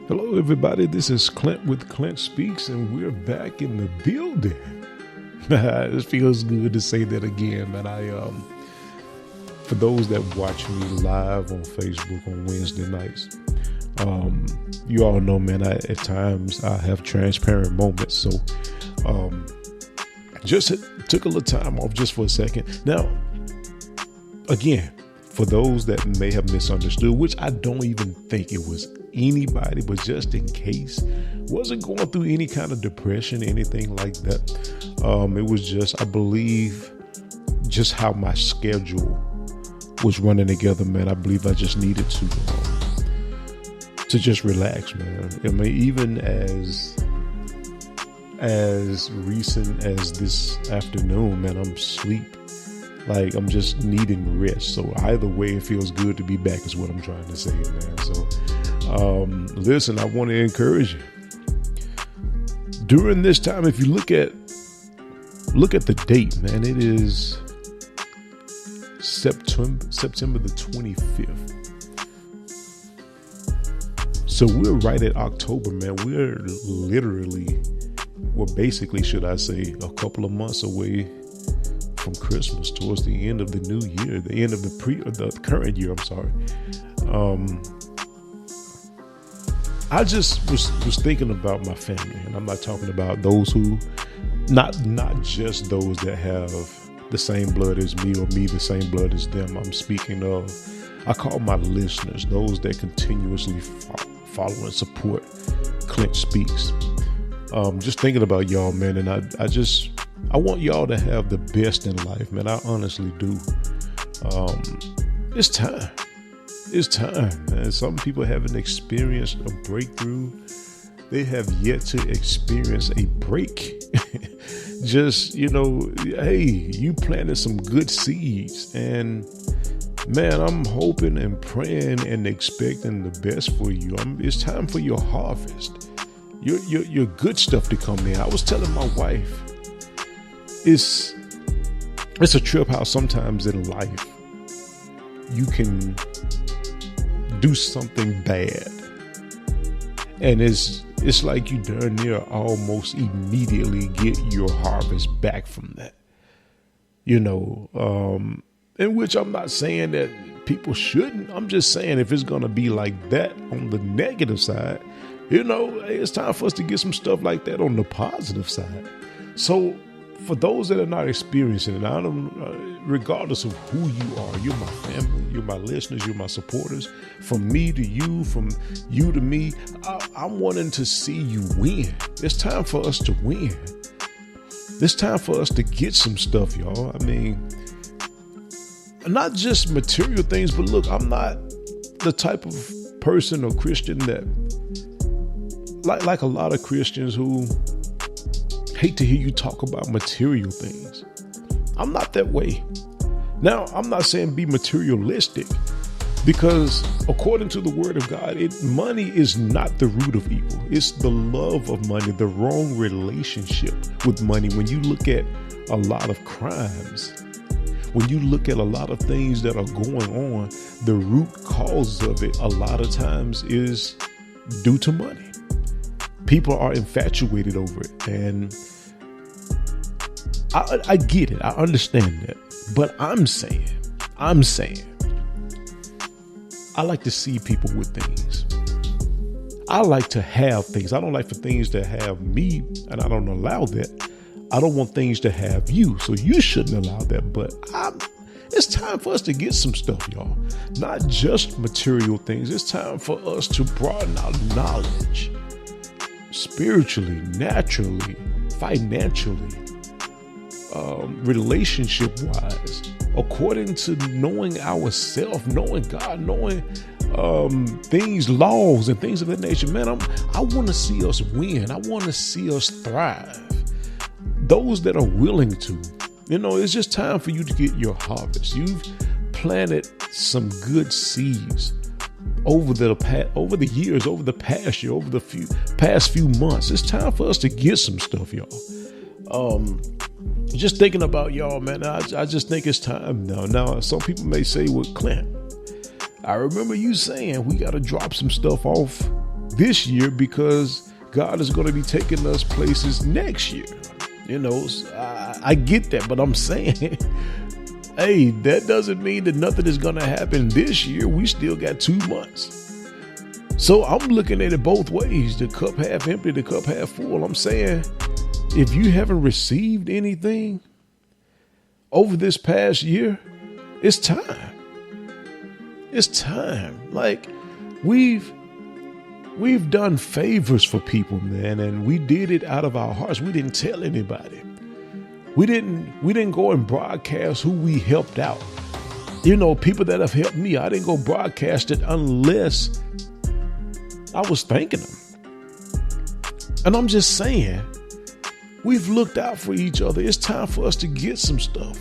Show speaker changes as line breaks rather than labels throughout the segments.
Hello, everybody. This is Clint with Clint Speaks, and we're back in the building. It feels good to say that again, man. For those that watch me live on Facebook on Wednesday nights, you all know, man, at times I have transparent moments. So, just took a little time off just for a second. Now, again, for those that may have misunderstood, which I don't even think it was anybody, but just in case, wasn't going through any kind of depression, anything like that. It was just, I believe, just how my schedule was running together, man. I believe I just needed to just relax, man. I mean, even as recent as this afternoon, man, I'm asleep. Like, I'm just needing rest. So either way, it feels good to be back is what I'm trying to say, man. So, listen, I want to encourage you. During this time, if you look at the date, man, it is September the 25th. So we're right at October, man. We're literally, well, basically, should I say, a couple of months away from Christmas, towards the end of the new year, the end of the current year. I'm sorry. I just was thinking about my family, and I'm not talking about those who, not just those that have the same blood as me or me the same blood as them. I'm speaking of, I call my listeners, those that continuously follow and support Clint Speaks. Just thinking about y'all, man, and I want y'all to have the best in life, man. I honestly do. It's time. It's time, man. Some people haven't experienced a breakthrough. They have yet to experience a break. Just, hey, you planted some good seeds, and man, I'm hoping and praying and expecting the best for you. It's time for your harvest. Your good stuff to come in. I was telling my wife, it's a trip how sometimes in life you can do something bad, and it's like you darn near almost immediately get your harvest back from that. In which I'm not saying that people shouldn't. I'm just saying if it's gonna be like that on the negative side, it's time for us to get some stuff like that on the positive side. So for those that are not experiencing it, regardless of who you are, you're my family, you're my listeners, you're my supporters. From me to you, from you to me, I'm wanting to see you win. It's time for us to win. It's time for us to get some stuff, y'all. I mean, not just material things, but look, I'm not the type of person or Christian that, like a lot of Christians who hate to hear you talk about material things. I'm not that way. Now, I'm not saying be materialistic, because according to the word of God, money is not the root of evil. It's the love of money, the wrong relationship with money. When you look at a lot of crimes, when you look at a lot of things that are going on, the root cause of it a lot of times is due to money. People are infatuated over it, and I get it. I understand that. But I'm saying, I like to see people with things. I like to have things. I don't like for things to have me, and I don't allow that. I don't want things to have you, so you shouldn't allow that. But it's time for us to get some stuff, y'all. Not just material things. It's time for us to broaden our knowledge. Spiritually, naturally, financially, relationship wise, according to knowing ourselves, knowing God, knowing things, laws and things of that nature. Man, I want to see us win. I want to see us thrive. Those that are willing to, it's just time for you to get your harvest. You've planted some good seeds over the years, over the past year, over the past few months. It's time for us to get some stuff, y'all. Just thinking about y'all, man, I just think it's time now. Now, some people may say, well, Clint, I remember you saying we got to drop some stuff off this year because God is going to be taking us places next year. I get that, but I'm saying, hey, that doesn't mean that nothing is going to happen this year. We still got 2 months. So I'm looking at it both ways, the cup half empty, the cup half full. I'm saying, if you haven't received anything over this past year, it's time. It's time. Like, we've done favors for people, man, and we did it out of our hearts. We didn't tell anybody. We didn't go and broadcast who we helped out. People that have helped me, I didn't go broadcast it unless I was thanking them. And I'm just saying, we've looked out for each other. It's time for us to get some stuff.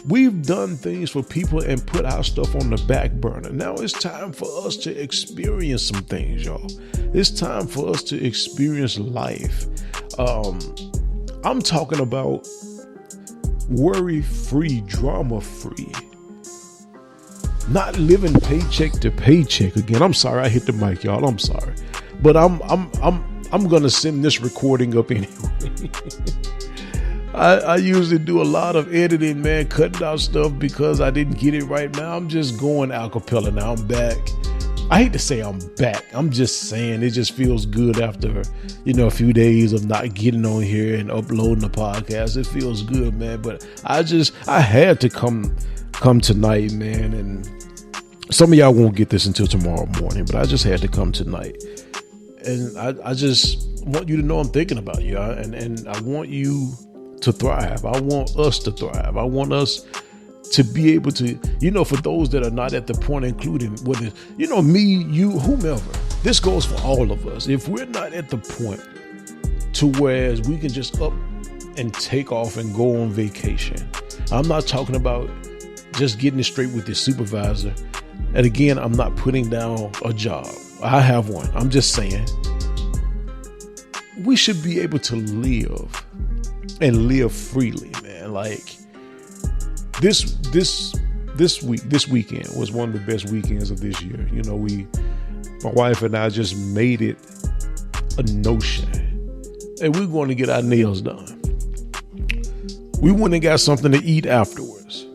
We've done things for people and put our stuff on the back burner. Now it's time for us to experience some things, y'all. It's time for us to experience life. I'm talking about worry-free, drama-free. Not living paycheck to paycheck again. I'm sorry, I hit the mic, y'all. I'm sorry. But I'm gonna send this recording up anyway. I usually do a lot of editing, man, cutting out stuff because I didn't get it right. Now I'm just going a cappella. Now I'm back. I hate to say I'm back. I'm just saying it just feels good after, a few days of not getting on here and uploading the podcast. It feels good, man. But I had to come tonight, man. And some of y'all won't get this until tomorrow morning, but I just had to come tonight. And I just want you to know I'm thinking about you. And I want you to thrive. I want us to thrive. I want us to be able to, for those that are not at the point, including whether, me, you, whomever, this goes for all of us. If we're not at the point to where we can just up and take off and go on vacation. I'm not talking about just getting it straight with your supervisor. And again, I'm not putting down a job. I have one. I'm just saying we should be able to live and live freely, man. Like this weekend was one of the best weekends of this year. My wife and I just made it a notion, and we're going to get our nails done. We went and got something to eat afterwards.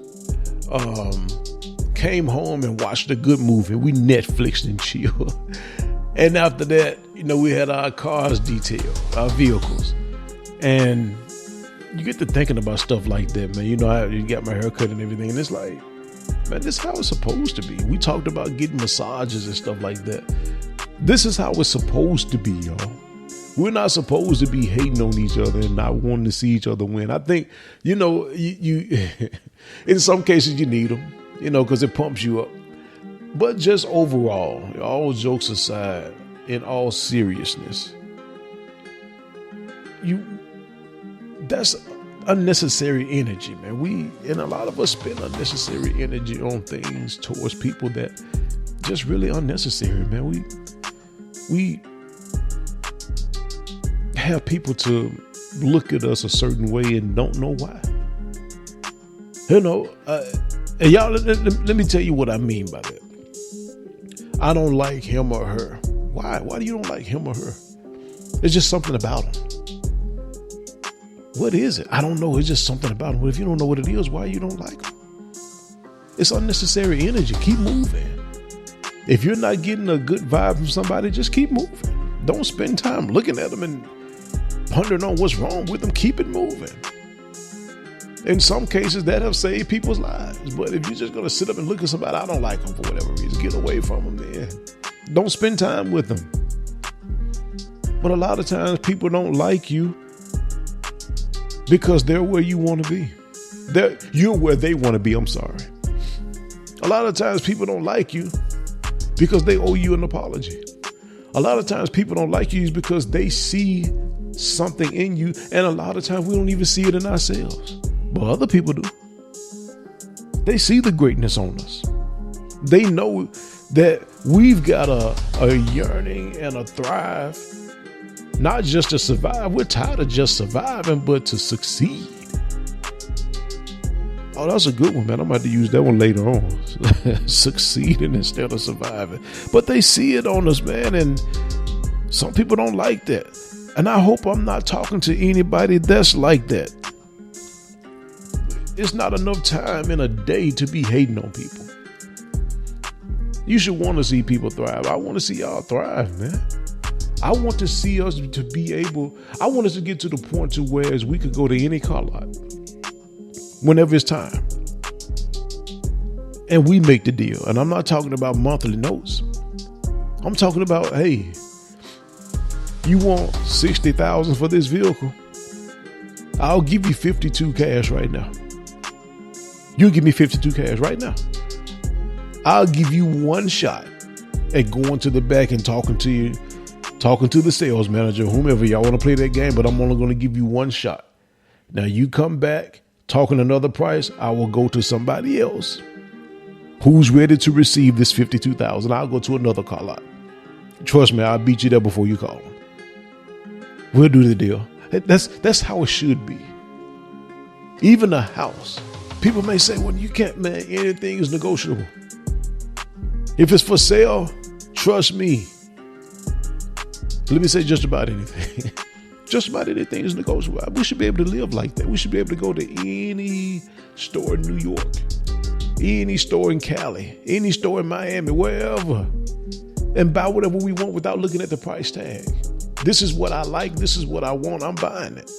Came home and watched a good movie. We Netflixed and chilled. And after that, we had our cars detailed, our vehicles. And you get to thinking about stuff like that, man. I got my hair cut and everything. And it's like, man, this is how it's supposed to be. We talked about getting massages and stuff like that. This is how it's supposed to be, y'all. We're not supposed to be hating on each other and not wanting to see each other win. I think, you in some cases you need them, because it pumps you up. But just overall, all jokes aside, in all seriousness, that's unnecessary energy, man. And a lot of us spend unnecessary energy on things towards people that just really unnecessary, man. We have people to look at us a certain way and don't know why. And y'all, let me tell you what I mean by that. I don't like him or her. Why? Why do you don't like him or her? It's just something about him. What is it? I don't know. It's just something about him. Well, if you don't know what it is, why you don't like him? It's unnecessary energy. Keep moving. If you're not getting a good vibe from somebody, just keep moving. Don't spend time looking at them and pondering on what's wrong with them. Keep it moving. In some cases, that have saved people's lives. But if you're just going to sit up and look at somebody, I don't like them for whatever reason, get away from them, man. Don't spend time with them. But a lot of times people don't like you because they're where you want to be. You're where they want to be. I'm sorry. A lot of times people don't like you because they owe you an apology. A lot of times people don't like you because they see something in you. And a lot of times we don't even see it in ourselves. But other people do. They see the greatness on us. They know that we've got a yearning and a thrive, not just to survive. We're tired of just surviving, but to succeed. Oh, that's a good one, man. I'm about to use that one later on. Succeeding instead of surviving. But they see it on us, man. And Some people don't like that. And I hope I'm not talking to anybody that's like that. It's not enough time in a day to be hating on people. You should want to see people thrive. I want to see y'all thrive, man. I want to see us to be able, I want us to get to the point to where we could go to any car lot whenever it's time. And we make the deal. And I'm not talking about monthly notes. I'm talking about, hey, you want $60,000 for this vehicle? I'll give you 52 cash right now. You give me 52 cash right now. I'll give you one shot at going to the back and talking to the sales manager, whomever y'all want to play that game, but I'm only going to give you one shot. Now you come back talking another price, I will go to somebody else who's ready to receive this $52,000. I'll go to another car lot. Trust me, I'll beat you there before you call them. We'll do the deal. That's how it should be. Even a house. People may say, well, you can't, man, anything is negotiable. If it's for sale, trust me. Let me say just about anything. Just about anything is negotiable. We should be able to live like that. We should be able to go to any store in New York, any store in Cali, any store in Miami, wherever, and buy whatever we want without looking at the price tag. This is what I like. This is what I want. I'm buying it.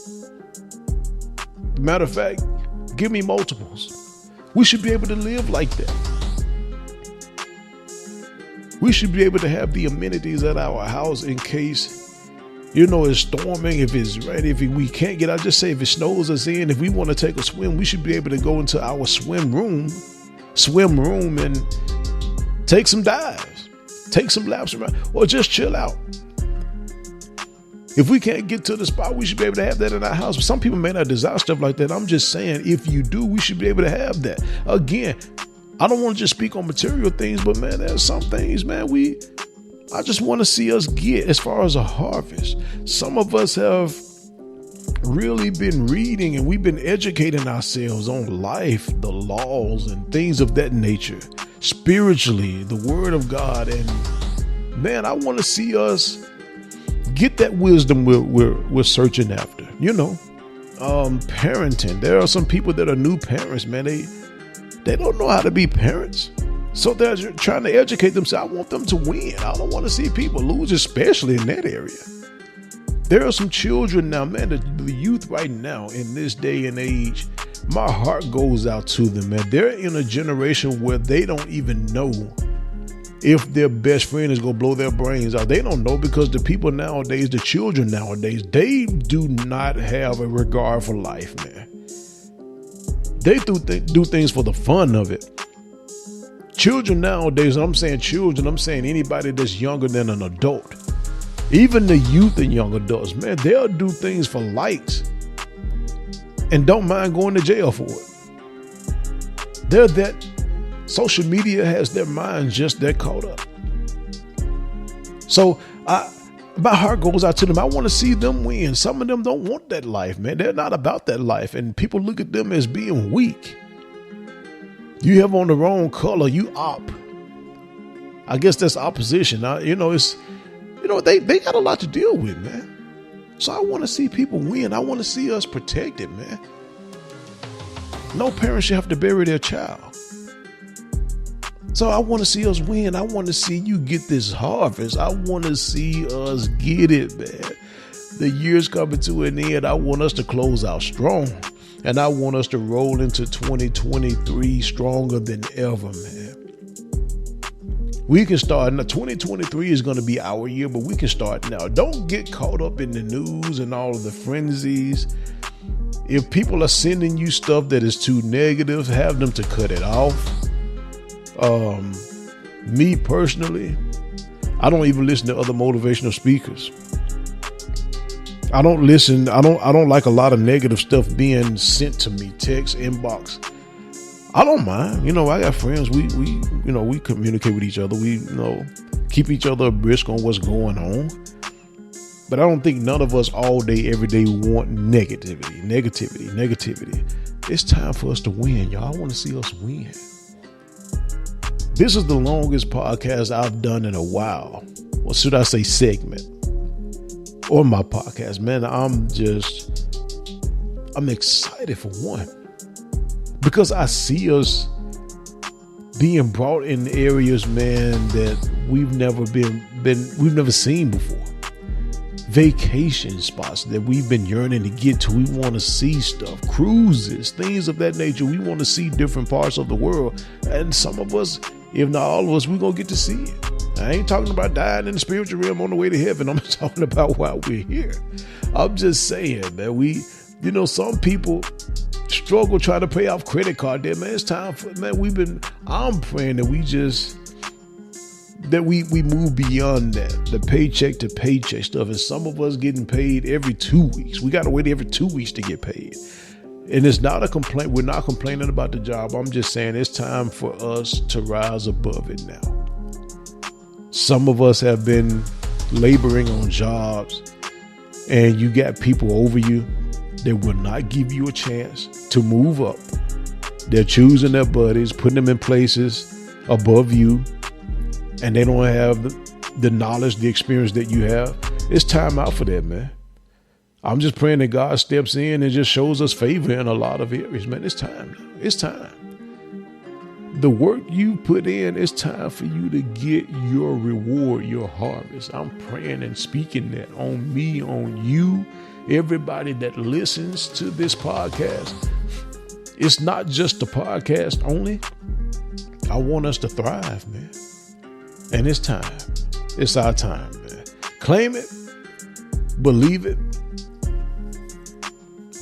Matter of fact, give me multiples. We should be able to live like that. We should be able to have the amenities at our house in case, it's storming, if it's rainy, if we can't get out. Just say if it snows us in, if we want to take a swim, we should be able to go into our swim room and take some dives, take some laps around, or just chill out. If we can't get to the spot, we should be able to have that in our house. Some people may not desire stuff like that. I'm just saying, if you do, we should be able to have that. Again, I don't want to just speak on material things, but man, there's some things, man, I just want to see us get as far as a harvest. Some of us have really been reading and we've been educating ourselves on life, the laws and things of that nature, spiritually, the word of God. And man, I want to see us get that wisdom we're searching after. Parenting. There are some people that are new parents, man. They don't know how to be parents. So they're trying to educate themselves. I want them to win. I don't want to see people lose, especially in that area. There are some children now, man, the youth right now in this day and age, my heart goes out to them, man. They're in a generation where they don't even know if their best friend is going to blow their brains out. They don't know, because the people nowadays, the children nowadays, they do not have a regard for life, man. They do things for the fun of it. Children nowadays, I'm saying children, I'm saying anybody that's younger than an adult, even the youth and young adults, man, they'll do things for likes and don't mind going to jail for it. Social media has their minds just that caught up. So my heart goes out to them. I want to see them win. Some of them don't want that life, man. They're not about that life. And people look at them as being weak. You have on the wrong color, you op. I guess that's opposition. They got a lot to deal with, man. So I want to see people win. I want to see us protected, man. No parent should have to bury their child. So I want to see us win. I want to see you get this harvest. I want to see us get it, man. The year's coming to an end. I want us to close out strong. And I want us to roll into 2023 stronger than ever, man. We can start now. 2023 is going to be our year, but we can start now. Don't get caught up in the news and all of the frenzies. If people are sending you stuff that is too negative, have them to cut it off. Me personally, I don't even listen to other motivational speakers. I don't like a lot of negative stuff being sent to me, text, inbox. I don't mind. I got friends. We communicate with each other. We, keep each other abreast on what's going on. But I don't think none of us all day, every day want negativity. It's time for us to win, y'all. I want to see us win. This is the longest podcast I've done in a while. Or should I say segment? on my podcast, man. I'm excited for one, because I see us being brought in areas, man, that we've never seen before. Vacation spots that we've been yearning to get to. We want to see stuff, cruises, things of that nature. We want to see different parts of the world. And some of us, if not all of us, we're going to get to see it. I ain't talking about dying in the spiritual realm on the way to heaven. I'm talking about while we're here. I'm just saying that some people struggle trying to pay off credit card debt, man. It's time for, man, I'm praying that we move beyond that, the paycheck to paycheck stuff. And some of us getting paid every 2 weeks. We got to wait every 2 weeks to get paid. And it's not a complaint. We're not complaining about the job. I'm just saying it's time for us to rise above it now. Some of us have been laboring on jobs, and you got people over you that will not give you a chance to move up. They're choosing their buddies, putting them in places above you, and they don't have the knowledge, the experience that you have. It's time out for that, man. I'm just praying that God steps in and just shows us favor in a lot of areas, man. It's time. It's time. The work you put in, it's time for you to get your reward, your harvest. I'm praying and speaking that on me, on you, everybody that listens to this podcast. It's not just the podcast only. I want us to thrive, man. And it's time. It's our time, man. Claim it. Believe it.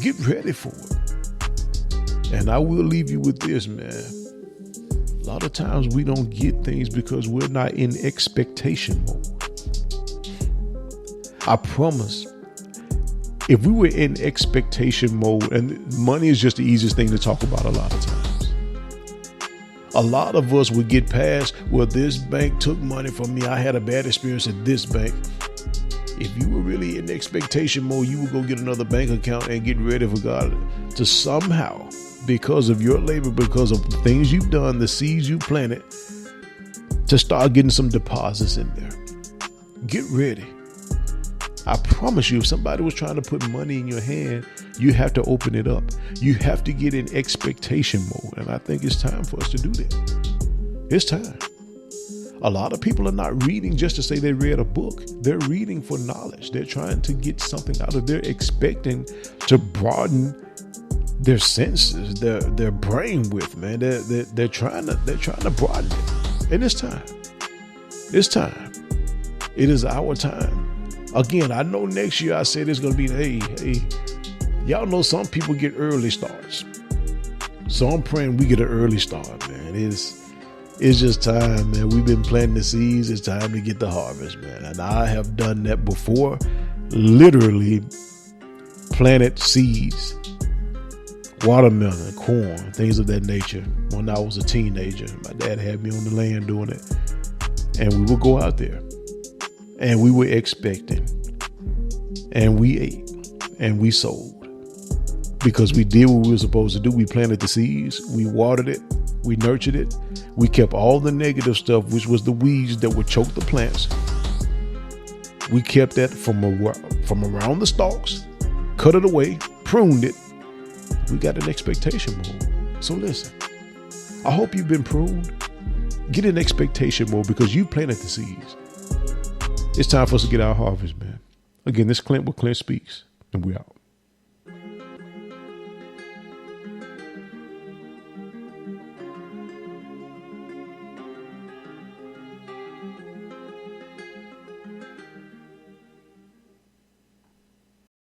Get ready for it. And I will leave you with this, man. A lot of times we don't get things because we're not in expectation mode. I promise, if we were in expectation mode, and money is just the easiest thing to talk about a lot of times. A lot of us would get past, well, this bank took money from me. I had a bad experience at this bank. If you were really in expectation mode, you would go get another bank account and get ready for God to somehow, because of your labor, because of the things you've done, the seeds you planted, to start getting some deposits in there. Get ready. I promise you, if somebody was trying to put money in your hand, you have to open it up. You have to get in expectation mode. And I think it's time for us to do that. It's time. A lot of people are not reading just to say they read a book. They're reading for knowledge. They're trying to get something out of it. They're expecting to broaden their senses, their brain width, man. They're trying to broaden it. And it's time. It's time. It is our time. Again, I know next year I said it's going to be, hey, y'all know some people get early starts. So I'm praying we get an early start, man. It's just time, man. We've been planting the seeds. It's time to get the harvest, man. And I have done that before. Literally planted seeds, watermelon, corn, things of that nature. When I was a teenager, my dad had me on the land doing it. And we would go out there. And we were expecting, and we ate, and we sold, because we did what we were supposed to do. We planted the seeds, we watered it, we nurtured it, we kept all the negative stuff, which was the weeds that would choke the plants. We kept that from around the stalks, cut it away, pruned it. We got an expectation mode. So listen, I hope you've been pruned. Get in expectation mode, because you planted the seeds. It's time for us to get our harvest, man. Again, this Clint with Clint Speaks, and we out.